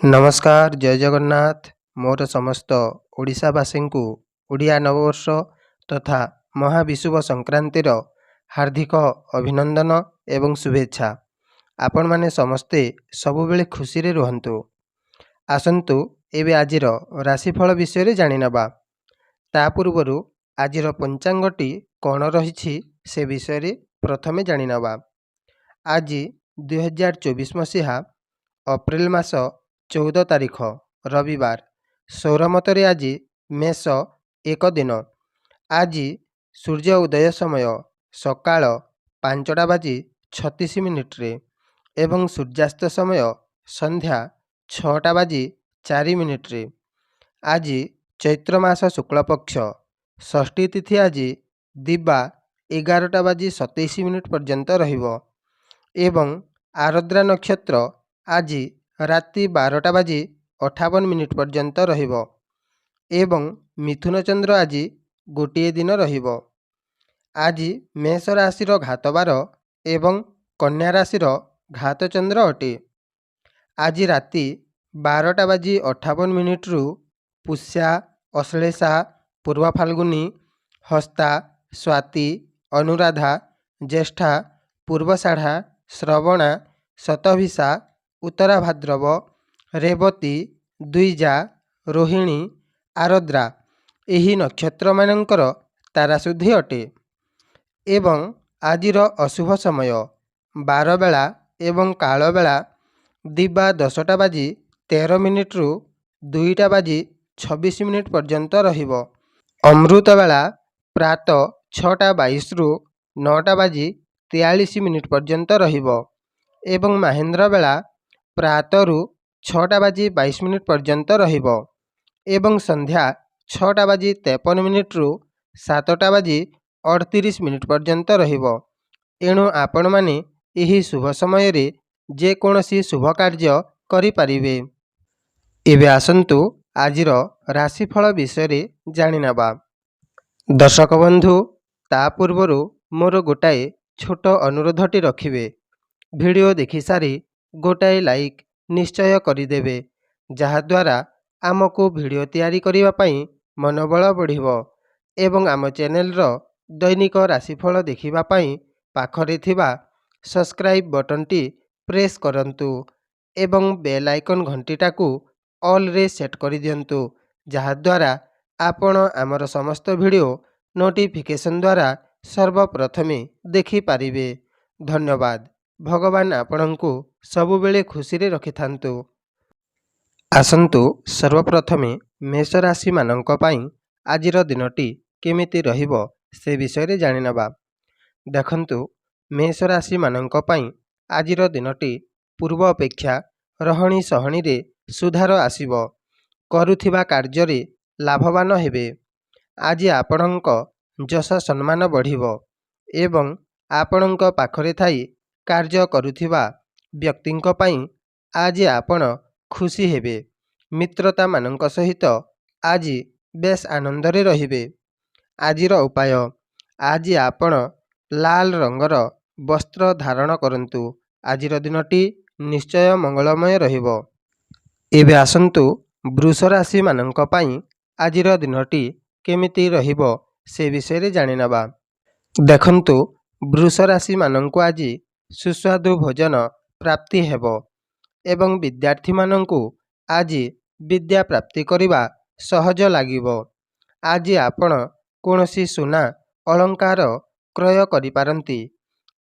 नमस्कार जय जगन्नाथ मोर समस्त ओडिशावासी को ओडिया नववर्ष तथा महाविषुव संक्रांतिर हार्दिक अभिनंदन एवं शुभेच्छा। आपण माने समस्ते सबुबेले खुशी रे रुहंतु। आसंतु एबे आजिर राशिफल विषय जानि नबा। ता पूर्वरु आजिर पंचांगटी कोन रहिछि से विषय प्रथमे जानि नबा। आज 2024 मसीहा अप्रैल मास 14 तारिख रविवार। सौरमतरे आज मेष 1 दिन। आज सूर्य उदय समय सकाळ 5टा बाजी 36 मिनिट्रे एवं सूर्यास्त समय संध्या 6टा बाजी 4 मिनिट्रे। आज चैत्र मास शुक्ल पक्ष षष्ठी तिथि आज दिबा 11टा बाजी 27 मिनिट पर्यंत रहिबो एवं आरद्रा नक्षत्र आज राति 12टा बाजी 58 मिनिट पर्यंत रहिबो एवं मिथुन चंद्र आज गोटे दिन रहिबो। आज मेष राशिर घातबार एवं कन्या राशिर घात चंद्र अटे। आज राति 12टा बाजी 58 मिनिट रु पुष्या अश्लेषा पूर्व फाल्गुनी हस्ता स्वाति अनुराधा ज्येष्ठा पूर्वषाढ़ा श्रवणा शतभिषा उत्तरा भाद्रव रेवती द्विजा रोहिणी आरद्रा एही नक्षत्र मानकर ताराशुद्धि अटे। एवं आजिर अशुभ समय 12 बेला एवं काल बेला दिबा 10टा बाजी 13 मिनिट रु 2टा बाजी 26 मिनिट पर्यंत रहिबो। अमृत बेला प्रात 6टा 22 रु 9टा बाजी 43 मिनिट पर्यंत रहिबो एवं महेंद्र बेला प्रात रु 6टा बाजी 22 मिनिट पर्यंत रहिबो एवं संध्या 6टा बाजी 53 मिनिट रु 7टा बाजी 38 मिनिट पर्यंत रहिबो। एणु आपण माने एही शुभ समय रे जे कोनोसी शुभ कार्य करि परिबे। एबे आसंतु आजिर राशिफल विषय जानि नबा। दर्शक बंधु ता पूर्वरु मोर गोटाए छोट अनुरोधटी रखिबे। वीडियो देखि सारी गोटाए लाइक निश्चय करिदेबे जहाद्वारा आमको वीडियो तैयारी करिबा पई मनोबल बढ़िबो एवं आम चैनल रो दैनिक राशिफल देखिबा पई पाखरे थिबा सब्सक्राइब बटन टी प्रेस करंतु एवं बेल आइकन घंटीटा को ऑल रे सेट करि दियंतु जहाद्वारा आपण आमर समस्त वीडियो नोटिफिकेशन द्वारा सर्वप्रथमे देखि पारिबे। धन्यवाद। भगवान आपणंकु सबुबेले खुशी रे रखि थांतु। आसंतु सर्वप्रथमे मेष राशि मानंक पई आजिर दिनटी केमिति रहिबो से विषय जानि नबा। देखंतु मेष राशि मानंक पई आजिर दिनटी पूर्व अपेक्षा रहणी सहणी रे सुधार आसीबो। करुथिबा कार्य रे लाभवान हेबे। आज आपणंक जश सम्मान बढ़िबो एवं आपणंक पाखरे थाई कार्य करुथिबा व्यक्तिंक पई आज आपण खुशी हेबे। मित्रता मानंक सहित आज बेस आनंद रे रहिबे। आजिर उपाय आज आपण लाल रंगर वस्त्र धारण करंतु। आजिर दिनटी निश्चय मंगलमय रहिबो। एबे आसंतु वृष राशि मानंक पई आजिर दिनटी केमिति रहिबो से विषय जानि नबा। देखंतु वृष राशि मानंकु आज सुस्वादु भोजन प्राप्ति हेबो एवं विद्यार्थी मानंकु आज विद्या प्राप्ति करिबा सहज लागिबो। आज आपण कोनोसी सुना अलंकार क्रय करि पारंती।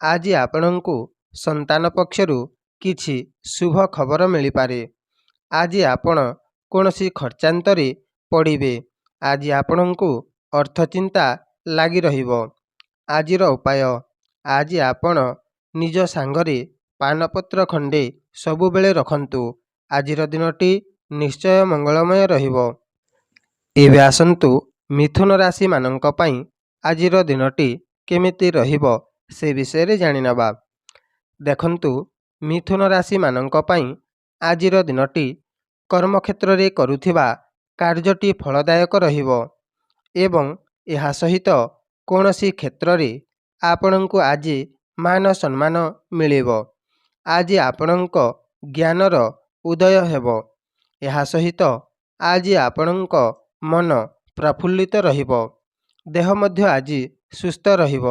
आज आपणंकु संतान पक्षरु किछि शुभ खबर मिली पारे। आज आपण कोनोसी खर्चांतरे पड़िबे। आज आपणंकु अर्थ चिंता लागी रहिबो। आजिर उपाय आज आपण निज सांगरे पानपत्र खंडे सबुबेले रखंतु। आजिर दिनटी निश्चय मंगलमय रहिबो। एबे आसंतु मिथुन राशि मानंक पई आजिर दिनटी केमिति रहिबो से विषय जानि नबा। देखंतु मिथुन राशि मानंक पई आजिर दिनटी कर्म क्षेत्र रे करुथिबा कार्यटी फलदायक रहिबो एवं एहा सहित कोनोसी क्षेत्र रे आपणंकु आज मान सम्मान मिलिबो। आज आपणंक ज्ञानर उदय हेबो ଏହା ସହିତ ଆଜି ଆପଣଙ୍କ ମନ ପ୍ରଫୁଲ୍ଲିତ ରହିବ। ଦେହ ମଧ୍ୟ ଆଜି ସୁସ୍ଥ ରହିବ।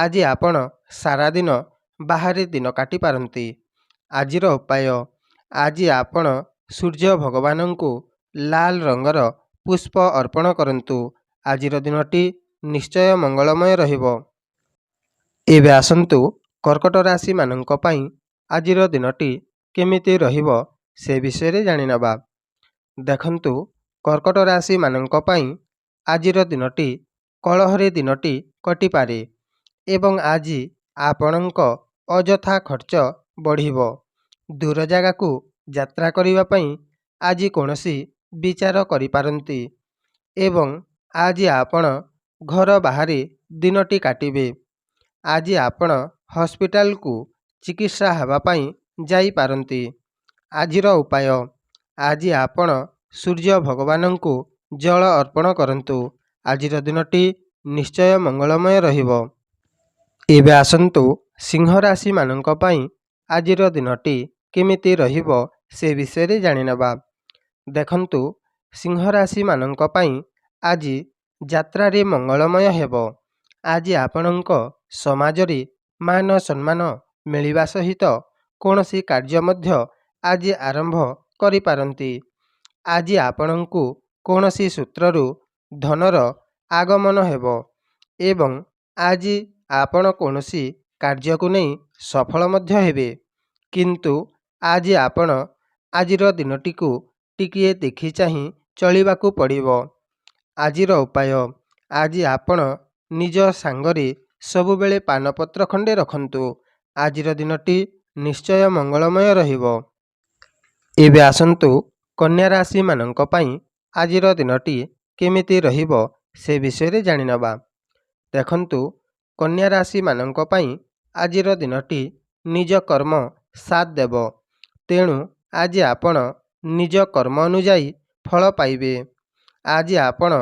ଆଜି ଆପଣ ସାରାଦିନ ବାହାରେ ଦିନ କାଟିପାରନ୍ତି। ଆଜିର ଉପାୟ, ଆଜି ଆପଣ ସୂର୍ଯ୍ୟ ଭଗବାନଙ୍କୁ ଲାଲ ରଙ୍ଗର ପୁଷ୍ପ ଅର୍ପଣ କରନ୍ତୁ। ଆଜିର ଦିନଟି ନିଶ୍ଚୟ ମଙ୍ଗଳମୟ ରହିବ। ଏବେ ଆସନ୍ତୁ କର୍କଟ ରାଶିମାନଙ୍କ ପାଇଁ ଆଜିର ଦିନଟି କେମିତି ରହିବ ସେ ବିଷୟରେ ଜାଣିନେବା। ଦେଖନ୍ତୁ, କର୍କଟ ରାଶିମାନଙ୍କ ପାଇଁ ଆଜିର ଦିନଟି କଳହରେ ଦିନଟି କଟିପାରେ ଏବଂ ଆଜି ଆପଣଙ୍କ ଅଯଥା ଖର୍ଚ୍ଚ ବଢ଼ିବ। ଦୂର ଜାଗାକୁ ଯାତ୍ରା କରିବା ପାଇଁ ଆଜି କୌଣସି ବିଚାର କରିପାରନ୍ତି ଏବଂ ଆଜି ଆପଣ ଘର ବାହାରେ ଦିନଟି କାଟିବେ। ଆଜି ଆପଣ ହସ୍ପିଟାଲକୁ ଚିକିତ୍ସା ହେବା ପାଇଁ ଯାଇପାରନ୍ତି। ଆଜିର ଉପାୟ, ଆଜି ଆପଣ ସୂର୍ଯ୍ୟ ଭଗବାନଙ୍କୁ ଜଳ ଅର୍ପଣ କରନ୍ତୁ। ଆଜିର ଦିନଟି ନିଶ୍ଚୟ ମଙ୍ଗଳମୟ ରହିବ। ଏବେ ଆସନ୍ତୁ ସିଂହ ରାଶିମାନଙ୍କ ପାଇଁ ଆଜିର ଦିନଟି କେମିତି ରହିବ ସେ ବିଷୟରେ ଜାଣିନେବା। ଦେଖନ୍ତୁ, ସିଂହ ରାଶିମାନଙ୍କ ପାଇଁ ଆଜି ଯାତ୍ରାରେ ମଙ୍ଗଳମୟ ହେବ। ଆଜି ଆପଣଙ୍କ ସମାଜରେ ମାନ ସମ୍ମାନ ମିଳିବା ସହିତ କୌଣସି କାର୍ଯ୍ୟ ମଧ୍ୟ ଆଜି ଆରମ୍ଭ କରିପାରନ୍ତି। ଆଜି ଆପଣଙ୍କୁ କୌଣସି ସୂତ୍ରରୁ ଧନର ଆଗମନ ହେବ ଏବଂ ଆଜି ଆପଣ କୌଣସି କାର୍ଯ୍ୟକୁ ନେଇ ସଫଳ ମଧ୍ୟ ହେବେ। କିନ୍ତୁ ଆଜି ଆପଣ ଆଜିର ଦିନଟିକୁ ଟିକିଏ ଦେଖି ଚାହିଁ ଚଳିବାକୁ ପଡ଼ିବ। ଆଜିର ଉପାୟ, ଆଜି ଆପଣ ନିଜ ସାଙ୍ଗରେ ସବୁବେଳେ ପାନପତ୍ର ଖଣ୍ଡେ ରଖନ୍ତୁ। ଆଜିର ଦିନଟି ନିଶ୍ଚୟ ମଙ୍ଗଳମୟ ରହିବ। ଏବେ ଆସନ୍ତୁ କନ୍ୟା ରାଶିମାନଙ୍କ ପାଇଁ ଆଜିର ଦିନଟି କେମିତି ରହିବ ସେ ବିଷୟରେ ଜାଣିନେବା। ଦେଖନ୍ତୁ, କନ୍ୟା ରାଶିମାନଙ୍କ ପାଇଁ ଆଜିର ଦିନଟି ନିଜ କର୍ମ ସାଥ ଦେବ। ତେଣୁ ଆଜି ଆପଣ ନିଜ କର୍ମ ଅନୁଯାୟୀ ଫଳ ପାଇବେ। ଆଜି ଆପଣ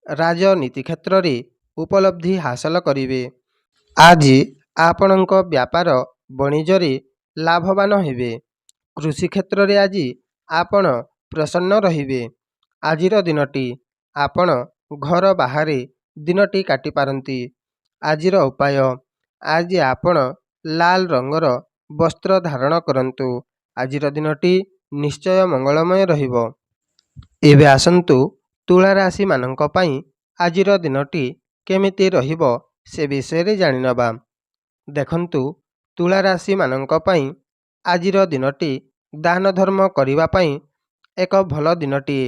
ରାଜନୀତି କ୍ଷେତ୍ରରେ ଉପଲବ୍ଧି ହାସଲ କରିବେ। ଆଜି ଆପଣଙ୍କ ବ୍ୟାପାର ବଣିଜରେ ଲାଭବାନ ହେବେ। କୃଷି କ୍ଷେତ୍ରରେ ଆଜି ଆପଣ ପ୍ରସନ୍ନ ରହିବେ। ଆଜିର ଦିନଟି ଆପଣ ଘର ବାହାରେ ଦିନଟି କାଟିପାରନ୍ତି। ଆଜିର ଉପାୟ, ଆଜି ଆପଣ ଲାଲ ରଙ୍ଗର ବସ୍ତ୍ର ଧାରଣ କରନ୍ତୁ। ଆଜିର ଦିନଟି ନିଶ୍ଚୟ ମଙ୍ଗଳମୟ ରହିବ। ଏବେ ଆସନ୍ତୁ ତୁଳା ରାଶିମାନଙ୍କ ପାଇଁ ଆଜିର ଦିନଟି କେମିତି ରହିବ ସେ ବିଷୟରେ ଜାଣିନେବା। ଦେଖନ୍ତୁ, ତୁଳା ରାଶିମାନଙ୍କ ପାଇଁ ଆଜିର ଦିନଟି ଦାନ ଧର୍ମ କରିବା ପାଇଁ ଏକ ଭଲ ଦିନଟିଏ।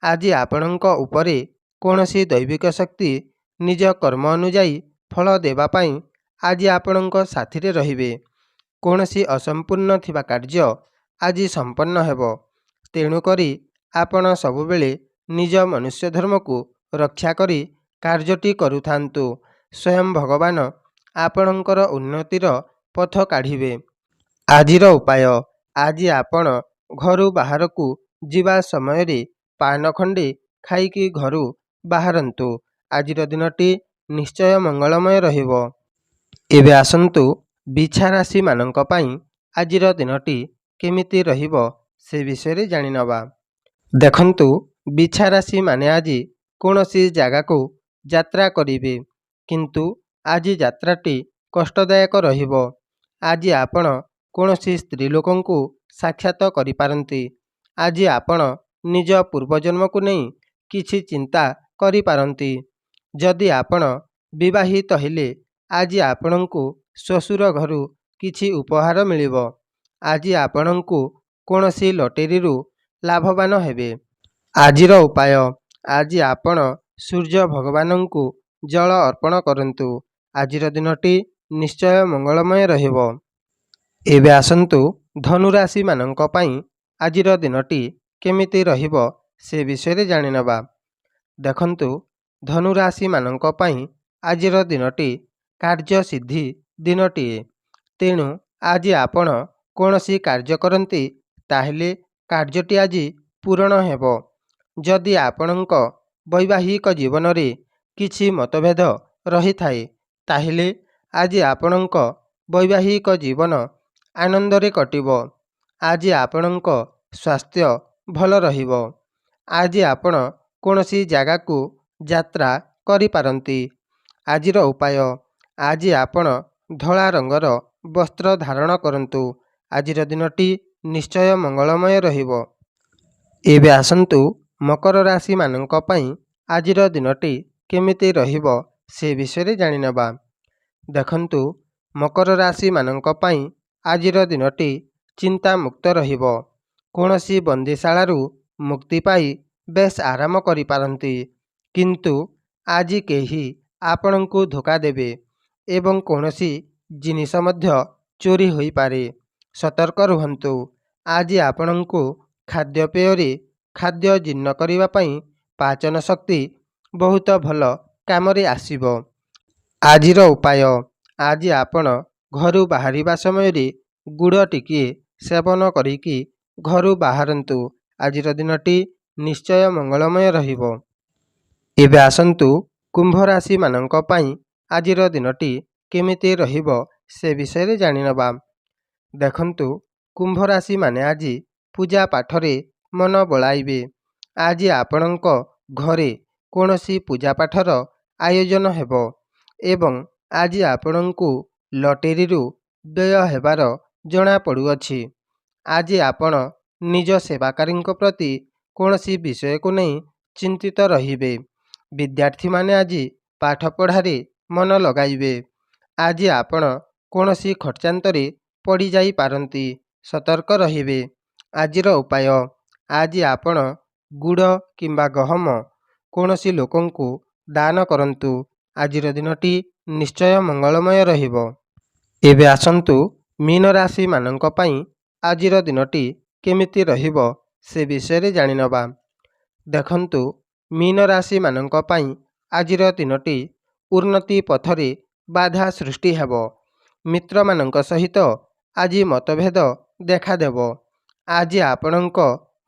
ଆଜି ଆପଣଙ୍କ ଉପରେ କୌଣସି ଦୈବିକ ଶକ୍ତି ନିଜ କର୍ମ ଅନୁଯାୟୀ ଫଳ ଦେବା ପାଇଁ ଆଜି ଆପଣଙ୍କ ସାଥିରେ ରହିବେ। କୌଣସି ଅସମ୍ପୂର୍ଣ୍ଣ ଥିବା କାର୍ଯ୍ୟ ଆଜି ସମ୍ପନ୍ନ ହେବ। ତେଣୁକରି ଆପଣ ସବୁବେଳେ ନିଜ ମନୁଷ୍ୟ ଧର୍ମକୁ ରକ୍ଷା କରି କାର୍ଯ୍ୟଟି କରୁଥାନ୍ତୁ। ସ୍ୱୟଂ ଭଗବାନ ଆପଣଙ୍କର ଉନ୍ନତିର ପଥ କାଢ଼ିବେ। ଆଜିର ଉପାୟ, ଆଜି ଆପଣ ଘରୁ ବାହାରକୁ ଯିବା ସମୟରେ ପାନ ଖଣ୍ଡେ ଖାଇକି ଘରୁ ବାହାରନ୍ତୁ। ଆଜିର ଦିନଟି ନିଶ୍ଚୟ ମଙ୍ଗଳମୟ ରହିବ। ଏବେ ଆସନ୍ତୁ ବିଛା ରାଶିମାନଙ୍କ ପାଇଁ ଆଜିର ଦିନଟି କେମିତି ରହିବ ସେ ବିଷୟରେ ଜାଣିନେବା। ଦେଖନ୍ତୁ, ବିଛା ରାଶିମାନେ ଆଜି କୌଣସି ଜାଗାକୁ ଯାତ୍ରା କରିବେ, କିନ୍ତୁ ଆଜି ଯାତ୍ରାଟି କଷ୍ଟଦାୟକ ରହିବ। ଆଜି ଆପଣ କୌଣସି ସ୍ତ୍ରୀ ଲୋକଙ୍କୁ ସାକ୍ଷାତ କରିପାରନ୍ତି। ଆଜି ଆପଣ ନିଜ ପୂର୍ବଜନ୍ମକୁ ନେଇ କିଛି ଚିନ୍ତା କରିପାରନ୍ତି। ଯଦି ଆପଣ ବିବାହିତ ହେଲେ ଆଜି ଆପଣଙ୍କୁ ଶ୍ୱଶୁର ଘରୁ କିଛି ଉପହାର ମିଳିବ। ଆଜି ଆପଣଙ୍କୁ କୌଣସି ଲଟେରୀରୁ ଲାଭବାନ ହେବେ। ଆଜିର ଉପାୟ, ଆଜି ଆପଣ ସୂର୍ଯ୍ୟ ଭଗବାନଙ୍କୁ ଜଳ ଅର୍ପଣ କରନ୍ତୁ। ଆଜିର ଦିନଟି ନିଶ୍ଚୟ ମଙ୍ଗଳମୟ ରହିବ। ଏବେ ଆସନ୍ତୁ ଧନୁ ରାଶିମାନଙ୍କ ପାଇଁ ଆଜିର ଦିନଟି କେମିତି ରହିବ ସେ ବିଷୟରେ ଜାଣିନେବା। ଦେଖନ୍ତୁ, ଧନୁ ରାଶିମାନଙ୍କ ପାଇଁ ଆଜିର ଦିନଟି କାର୍ଯ୍ୟସିଦ୍ଧି ଦିନଟିଏ। ତେଣୁ ଆଜି ଆପଣ କୌଣସି କାର୍ଯ୍ୟ କରନ୍ତି ତାହେଲେ କାର୍ଯ୍ୟଟି ଆଜି ପୂରଣ ହେବ। ଯଦି ଆପଣଙ୍କ ବୈବାହିକ ଜୀବନରେ କିଛି ମତଭେଦ ରହିଥାଏ ତାହେଲେ ଆଜି ଆପଣଙ୍କ ବୈବାହିକ ଜୀବନ ଆନନ୍ଦରେ କଟିବ। ଆଜି ଆପଣଙ୍କ ସ୍ୱାସ୍ଥ୍ୟ ଭଲ ରହିବ। ଆଜି ଆପଣ କୌଣସି ଜାଗାକୁ ଯାତ୍ରା କରିପାରନ୍ତି। ଆଜିର ଉପାୟ, ଆଜି ଆପଣ ଧଳା ରଙ୍ଗର ବସ୍ତ୍ର ଧାରଣ କରନ୍ତୁ। ଆଜିର ଦିନଟି ନିଶ୍ଚୟ ମଙ୍ଗଳମୟ ରହିବ। ଏବେ ଆସନ୍ତୁ ମକର ରାଶିମାନଙ୍କ ପାଇଁ ଆଜିର ଦିନଟି କେମିତି ରହିବ ସେ ବିଷୟରେ ଜାଣିନେବା। ଦେଖନ୍ତୁ, ମକର ରାଶିମାନଙ୍କ ପାଇଁ ଆଜିର ଦିନଟି ଚିନ୍ତାମୁକ୍ତ ରହିବ। କୌଣସି ବନ୍ଦିଶାଳାରୁ ମୁକ୍ତି ପାଇ ବେଶ ଆରାମ କରିପାରନ୍ତି। କିନ୍ତୁ ଆଜି କେହି ଆପଣଙ୍କୁ ଧୋକା ଦେବେ ଏବଂ କୌଣସି ଜିନିଷ ମଧ୍ୟ ଚୋରି ହୋଇପାରେ। ସତର୍କ ରୁହନ୍ତୁ। ଆଜି ଆପଣଙ୍କୁ ଖାଦ୍ୟପେୟରେ ଖାଦ୍ୟ ଜୀର୍ଣ୍ଣ କରିବା ପାଇଁ ପାଚନ ଶକ୍ତି ବହୁତ ଭଲ କାମରେ ଆସିବ। ଆଜିର ଉପାୟ, ଆଜି ଆପଣ ଘରୁ ବାହାରିବା ସମୟରେ ଗୁଡ଼ ଟିକିଏ ସେବନ କରିକି ଘରୁ ବାହାରନ୍ତୁ। ଆଜିର ଦିନଟି ନିଶ୍ଚୟ ମଙ୍ଗଳମୟ ରହିବ। ଏବେ ଆସନ୍ତୁ କୁମ୍ଭ ରାଶିମାନଙ୍କ ପାଇଁ ଆଜିର ଦିନଟି କେମିତି ରହିବ ସେ ବିଷୟରେ ଜାଣିନେବା। ଦେଖନ୍ତୁ, କୁମ୍ଭ ରାଶିମାନେ ଆଜି ପୂଜା ପାଠରେ ମନ ବଳାଇବେ। ଆଜି ଆପଣଙ୍କ ଘରେ କୌଣସି ପୂଜାପାଠର ଆୟୋଜନ ହେବ ଏବଂ ଆଜି ଆପଣଙ୍କୁ ଲଟେରୀରୁ ଦେୟ ହେବାର ଜଣାପଡ଼ୁଅଛି। ଆଜି ଆପଣ ନିଜ ସେବାକାରୀଙ୍କ ପ୍ରତି କୌଣସି ବିଷୟକୁ ନେଇ ଚିନ୍ତିତ ରହିବେ। ବିଦ୍ୟାର୍ଥୀମାନେ ଆଜି ପାଠପଢ଼ାରେ ମନ ଲଗାଇବେ। ଆଜି ଆପଣ କୌଣସି ଖର୍ଚ୍ଚାନ୍ତରେ ପଡ଼ିଯାଇପାରନ୍ତି। ସତର୍କ ରହିବେ। ଆଜିର ଉପାୟ, ଆଜି ଆପଣ ଗୁଡ଼ କିମ୍ବା ଗହମ କୌଣସି ଲୋକଙ୍କୁ ଦାନ କରନ୍ତୁ। ଆଜିର ଦିନଟି ନିଶ୍ଚୟ ମଙ୍ଗଳମୟ ରହିବ। ଏବେ ଆସନ୍ତୁ ମୀନ ରାଶିମାନଙ୍କ ପାଇଁ ଆଜିର ଦିନଟି କେମିତି ରହିବ ସେ ବିଷୟରେ ଜାଣିନେବା। ଦେଖନ୍ତୁ, ମୀନ ରାଶିମାନଙ୍କ ପାଇଁ ଆଜିର ଦିନଟି ଉନ୍ନତି ପଥରେ ବାଧା ସୃଷ୍ଟି ହେବ। ମିତ୍ରମାନଙ୍କ ସହିତ ଆଜି ମତଭେଦ ଦେଖାଦେବ। ଆଜି ଆପଣଙ୍କ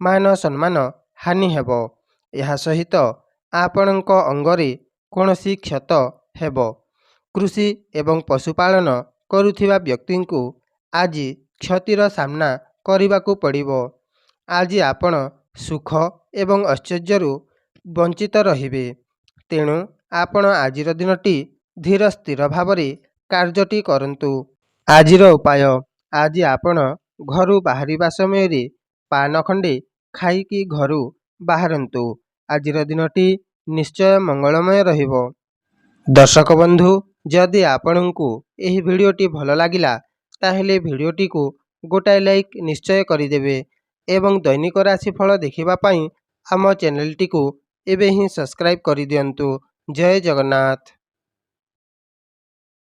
ମାନ ସମ୍ମାନ ହାନି ହେବ। ଏହା ସହିତ ଆପଣଙ୍କ ଅଙ୍ଗରେ କୌଣସି କ୍ଷତ ହେବ। କୃଷି ଏବଂ ପଶୁପାଳନ କରୁଥିବା ବ୍ୟକ୍ତିଙ୍କୁ ଆଜି କ୍ଷତିର ସାମ୍ନା କରିବାକୁ ପଡ଼ିବ। ଆଜି ଆପଣ ସୁଖ ଏବଂ ଐଶ୍ୱର୍ଯ୍ୟରୁ ବଞ୍ଚିତ ରହିବେ। ତେଣୁ ଆପଣ ଆଜିର ଦିନଟି ଧୀର ସ୍ଥିର ଭାବରେ କାର୍ଯ୍ୟଟି କରନ୍ତୁ। ଆଜିର ଉପାୟ, ଆଜି ଆପଣ ଘରୁ ବାହାରିବା ସମୟରେ ପାନ ଖଣ୍ଡେ ଖାଇକି ଘରୁ ବାହାରନ୍ତୁ। ଆଜିର ଦିନଟି ନିଶ୍ଚୟ ମଙ୍ଗଳମୟ ରହିବ। ଦର୍ଶକ ବନ୍ଧୁ, ଯଦି ଆପଣଙ୍କୁ ଏହି ଭିଡ଼ିଓଟି ଭଲ ଲାଗିଲା ତାହେଲେ ଭିଡ଼ିଓଟିକୁ ଗୋଟାଏ ଲାଇକ୍ ନିଶ୍ଚୟ କରିଦେବେ ଏବଂ ଦୈନିକ ରାଶିଫଳ ଦେଖିବା ପାଇଁ ଆମ ଚ୍ୟାନେଲଟିକୁ ଏବେ ହିଁ ସବସ୍କ୍ରାଇବ୍ କରିଦିଅନ୍ତୁ। ଜୟ ଜଗନ୍ନାଥ।